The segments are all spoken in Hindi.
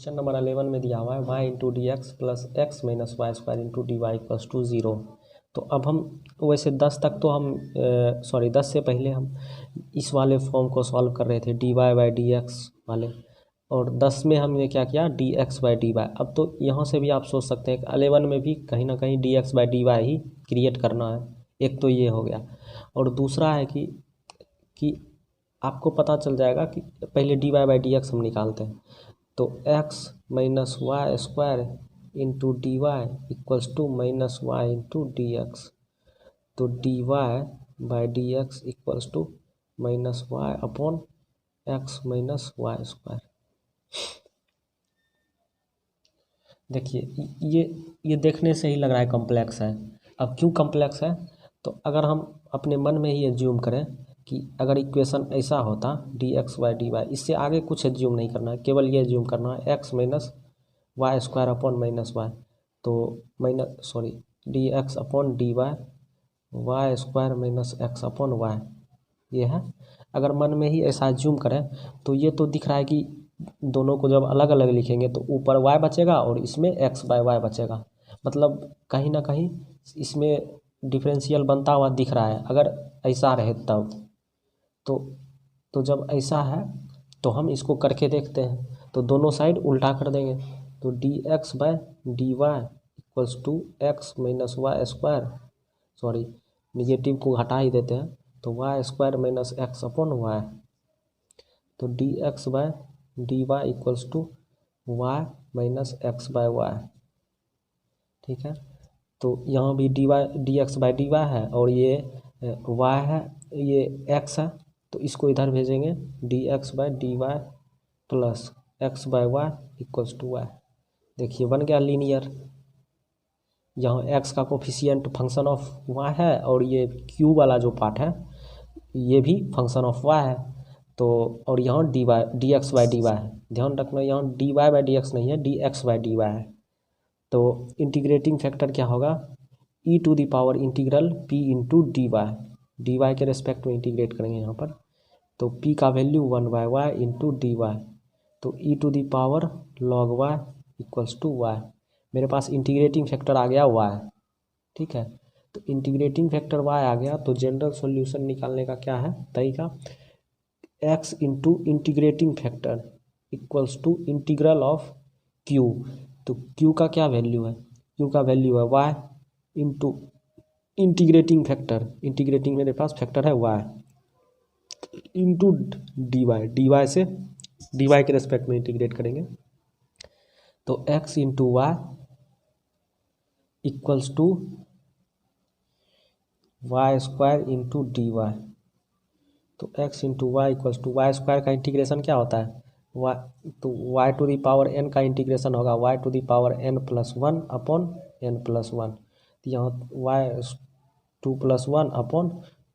क्वेश्चन नंबर 11 में दिया हुआ है y into d x plus x minus y square into d y equals to 0। तो अब हम वैसे 10 तक तो हम 10 से पहले हम इस वाले फॉर्म को सॉल्व कर रहे थे d y by d x वाले, और 10 में हमने क्या किया d x by d y. अब तो यहाँ से भी आप सोच सकते हैं कि 11 में भी कहीं ना कहीं D x by d why he create करना है। एक तो ये हो गया, और दूसरा है कि आपको पता चल जाएगा कि पहले d y by d x हम निकालते हैं। तो x minus y square into d y equals to minus y into d x. तो d y by d x equals to minus y upon x minus y square. देखिए ये देखने से ही लग रहा है कॉम्प्लेक्स है। अब क्यों कॉम्प्लेक्स है? तो अगर हम अपने मन में ही एज्यूम करें कि अगर इक्वेशन ऐसा होता d x y d y, इससे आगे कुछ एज्यूम नहीं करना है, केवल ये एज्यूम करना है x minus y square upon minus y. तो d x upon d y y square minus x upon y, ये है। अगर मन में ही ऐसा एज्यूम करें तो ये तो दिख रहा है कि दोनों को जब अलग अलग लिखेंगे तो ऊपर y बचेगा और इसमें x बाय वाई बचेगा, मतलब कहीं ना कहीं इसमें डिफरेंशियल बनता हुआ दिख रहा है। अगर ऐसा रहे तब तो जब ऐसा है तो हम इसको करके देखते हैं, तो दोनों साइड उल्टा कर देंगे। तो d x by d y equals to x minus y square, negative को हटा ही देते हैं, तो y square minus x upon y. तो d x by d y equals to y minus x by y, ठीक है। तो यहाँ भी d x by d y है और ये वाई है, ये एक्स है, तो इसको इधर भेजेंगे d x by d y plus x by y equals to y. देखिए बन गया लीनियर। यहाँ एक्स का कोफिशिएंट फंक्शन ऑफ वाई है और ये क्यू वाला जो पार्ट है ये भी फंक्शन ऑफ वाई है। तो और यहाँ d x by d y है, ध्यान रखना यहाँ d y by d x नहीं है, d x by d y है। तो इंटीग्रेटिंग फैक्टर क्या होगा, e to the power integral p into d y के रेस्पेक्ट में इंटीग्रेट करेंगे यहाँ पर। तो पी का value 1/y into d y, तो e to the power log y equals to y. मेरे पास इंटीग्रेटिंग फैक्टर आ गया वाई, ठीक है। तो इंटीग्रेटिंग फैक्टर वाई आ गया, तो जनरल सॉल्यूशन निकालने का क्या है तरीका, x into integrating factor equals to integral of Q. तो क्यू का क्या वैल्यू है, क्यू का वैल्यू है y into integrating factor, integrating मेरे पास फैक्टर है वाई इंटू डी वाई से डी वाई के रेस्पेक्ट में इंटीग्रेट करेंगे। तो x into y equals to y square into d y. तो x into y equals to y square का इंटीग्रेशन क्या होता है वाई, तो Y to the power n का इंटीग्रेशन होगा y to the power n plus one upon n plus one. तो यहाँ वाई 2+1 अपॉन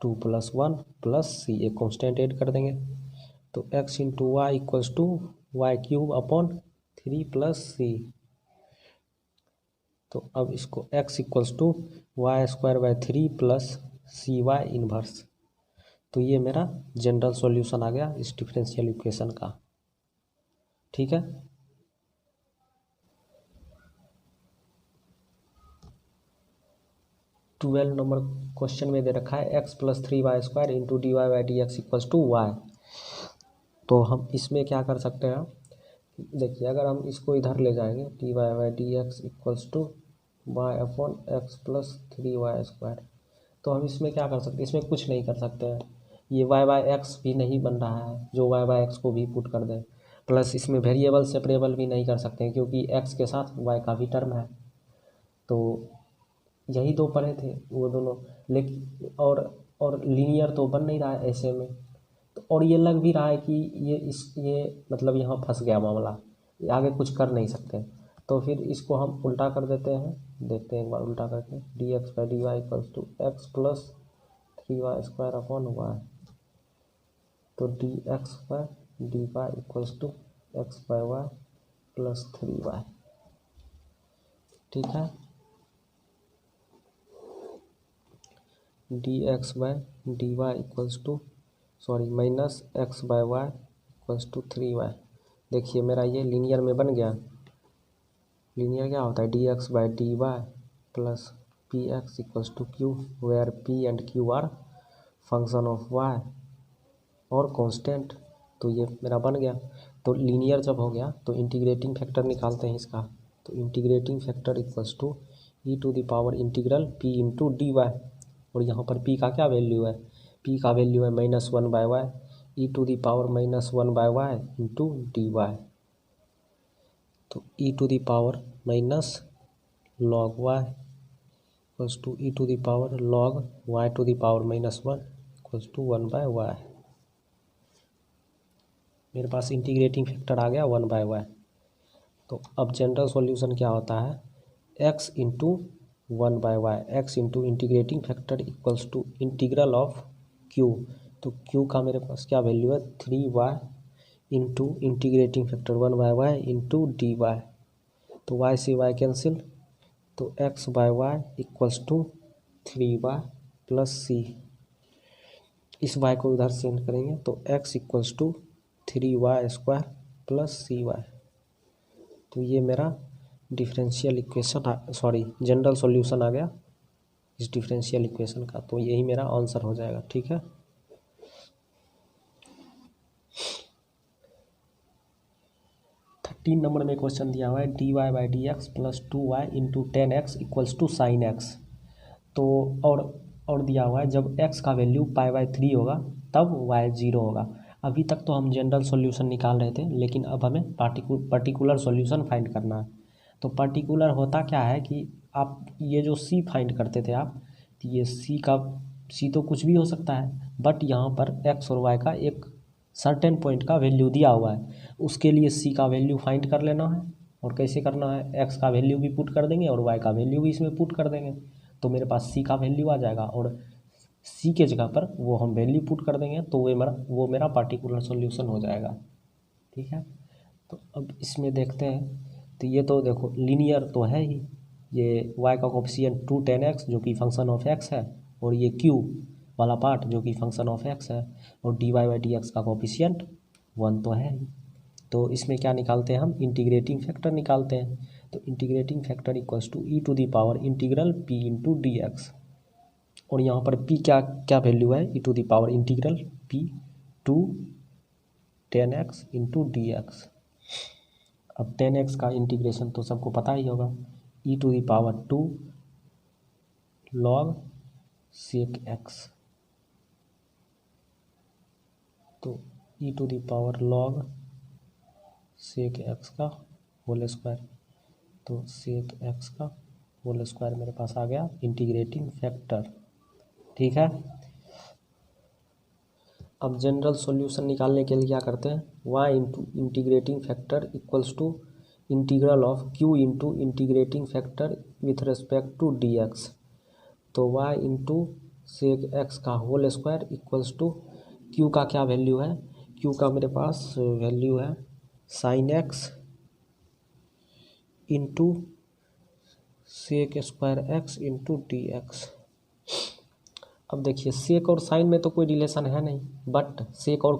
2+1 प्लस सी, एक कॉन्स्टेंट ऐड कर देंगे। तो x into y equals to y cube upon 3 plus c. तो अब इसको x equals to y square by 3 plus c y inverse. तो ये मेरा जनरल सॉल्यूशन आ गया इस डिफरेंशियल इक्वेशन का, ठीक है। ट्वेल्व नंबर क्वेश्चन में दे रखा है x plus 3y square into d y by d x equals to y. तो हम इसमें क्या कर सकते हैं, देखिए अगर हम इसको इधर ले जाएंगे d y by d x equals to y upon x plus 3y square, तो हम इसमें क्या कर सकते हैं, इसमें कुछ नहीं कर सकते हैं। ये वाई बाई एक्स भी नहीं बन रहा है, जो वाई बाई एक्स को भी पुट कर दें, प्लस इसमें वेरिएबल सेपरेबल भी नहीं कर सकते हैं क्योंकि एक्स के साथ वाई का भी टर्म है। तो यही दो पढ़े थे वो दोनों, लेकिन और लीनियर तो बन नहीं रहा है ऐसे में। तो और ये लग भी रहा है कि ये मतलब यहाँ फंस गया मामला, आगे कुछ कर नहीं सकते। तो फिर इसको हम उल्टा कर देते हैं, देखते हैं एक बार उल्टा करके, d x by d y equals to x plus 3y square upon y. तो d x by d y equals to x by y plus 3y, ठीक है। D x by d y equals to minus x by y equals to 3y। देखिए मेरा ये लीनियर में बन गया। लीनियर क्या होता है, d x by d y plus p x equals to q, where p and q are function of y और कांस्टेंट। तो ये मेरा बन गया। तो लीनियर जब हो गया तो इंटीग्रेटिंग फैक्टर निकालते हैं इसका। तो integrating factor equals to e to the power integral p into d y, और यहाँ पर पी का क्या वैल्यू है, पी का वैल्यू है -1/y, e to the power -1/y into d y. तो e to the power minus log y equals to e to the power log y to the power -1 equals to 1/y। मेरे पास इंटीग्रेटिंग फैक्टर आ गया 1/y। तो अब जनरल सॉल्यूशन क्या होता है, x into 1/y, x into integrating factor equals to integral of q। तो q का मेरे पास क्या वैल्यू है 3y into integrating factor 1/y into d y. तो y से y कैंसिल, तो x/y equals to 3y plus सी। इस y को उधर सेंड करेंगे तो x equals to 3y² plus c y. तो ये मेरा differential equation sorry general solution आ गया इस डिफरेंशियल इक्वेशन का। तो यही मेरा आंसर हो जाएगा। ठीक है, 13 नंबर में क्वेश्चन दिया हुआ है dy by d x plus 2y into 10x equals to sine x. तो और दिया हुआ है जब x का वैल्यू π/3 होगा तब y 0 होगा। अभी तक तो हम जनरल सॉल्यूशन निकाल रहे थे, लेकिन अब हमें पर्टिकुलर सॉल्यूशन फाइंड करना है। तो पर्टिकुलर होता क्या है कि आप ये जो c फाइंड करते थे आप, तो ये c तो कुछ भी हो सकता है, बट यहाँ पर x और y का एक सर्टेन पॉइंट का वैल्यू दिया हुआ है, उसके लिए c का वैल्यू फाइंड कर लेना है। और कैसे करना है, x का वैल्यू भी पुट कर देंगे और y का वैल्यू भी इसमें पुट कर देंगे। तो मेरे पास c का वैल्यू आ जाएगा और c के जगह पर वो हम वैल्यू पुट कर देंगे, तो वो मेरा पार्टिकुलर सॉल्यूशन हो जाएगा। ठीक है, तो अब इसमें देखते हैं। तो ये तो देखो लीनियर तो है ही, ये y का कोफिशिएंट 2 10x जो कि फंक्शन ऑफ x है, और ये q वाला पार्ट जो कि फंक्शन ऑफ x है, और dy बाई डी एक्स का कोफिशिएंट 1 तो है ही। तो इसमें क्या निकालते हैं हम, इंटीग्रेटिंग फैक्टर निकालते हैं। तो integrating factor equals to e to the power integral p into d x, और यहाँ पर p क्या वैल्यू है, e to the power integral p 2 10x into d x. अब 10x का इंटीग्रेशन तो सबको पता ही होगा, e to the power 2 log sec x। तो e to the power log sec x का होल स्क्वायर। तो sec x का होल स्क्वायर मेरे पास आ गया इंटीग्रेटिंग फैक्टर। ठीक है, अब जनरल सॉल्यूशन निकालने के लिए क्या करते हैं, y into integrating factor equals to integral of q into integrating factor with respect to d x. तो y इंटू सेक एक्स का whole square equals to q का क्या वैल्यू है, q का मेरे पास वैल्यू है sine x into sec square x into d x. अब देखिए सेक और साइन में तो कोई रिलेशन है नहीं, बट सेक और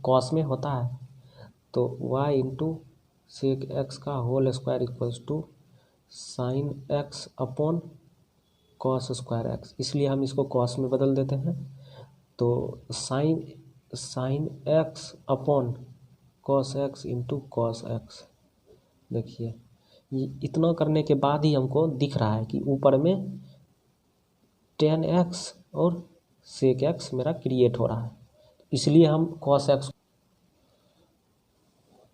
कॉस में होता है। तो y इंटू सेक एक्स का whole square equals to sine x upon cos square x, इसलिए हम इसको कॉस में बदल देते हैं। तो sine x upon cos x into cos x. देखिए ये इतना करने के बाद ही हमको दिख रहा है कि ऊपर में 10x और सेक एक्स मेरा क्रिएट हो रहा है, इसलिए हम कॉस एक्स।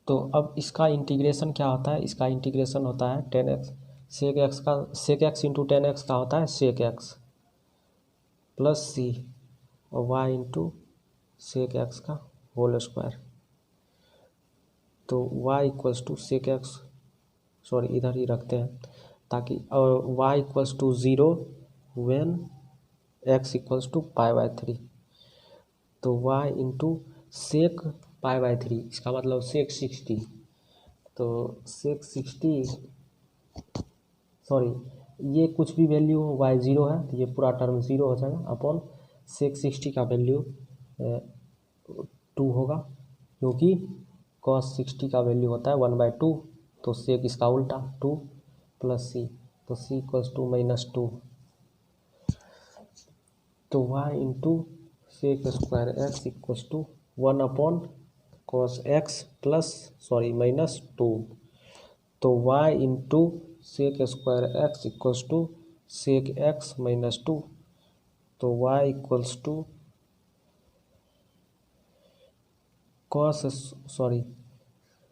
तो अब इसका इंटीग्रेशन क्या होता है, इसका इंटीग्रेशन होता है 10x सेक एक्स का, सेक एक्स इंटू 10x का होता है सेक एक्स प्लस सी, और y इंटू सेक एक्स का होल स्क्वायर। तो y equals to sec x, sorry इधर ही रखते हैं ताकि, और y equals to 0 when x equals to π/3। तो y इंटू सेक π/3, इसका मतलब सेक 60। तो सेक 60 सॉरी ये कुछ भी वैल्यू y 0 है तो ये पूरा टर्म 0 हो जाएगा, अपॉन सेक 60 का वैल्यू 2 होगा, क्योंकि कॉस 60 का वैल्यू होता है 1/2, तो सेक इसका उल्टा 2 प्लस सी, तो सी इक्वल्स टू -2, तो y into sec square x equals to 1/cos x plus -2, तो y into sec square x equals to sec x -2, तो y equals to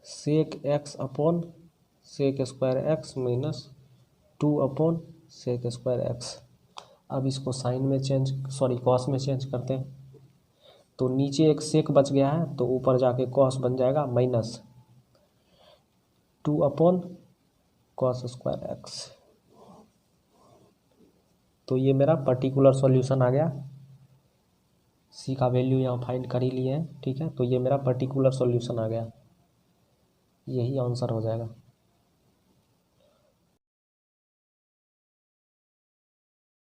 sec x upon sec square x -2 upon sec square x. अब इसको साइन में कॉस में चेंज करते हैं, तो नीचे एक सेक बच गया है तो ऊपर जाके कॉस बन जाएगा -2 अपॉन कॉस स्क्वायर एक्स। तो ये मेरा पर्टिकुलर सॉल्यूशन आ गया, सी का वैल्यू यहाँ फाइंड कर ही लिए हैं, ठीक है। तो ये मेरा पर्टिकुलर सॉल्यूशन आ गया, यही आंसर हो जाएगा।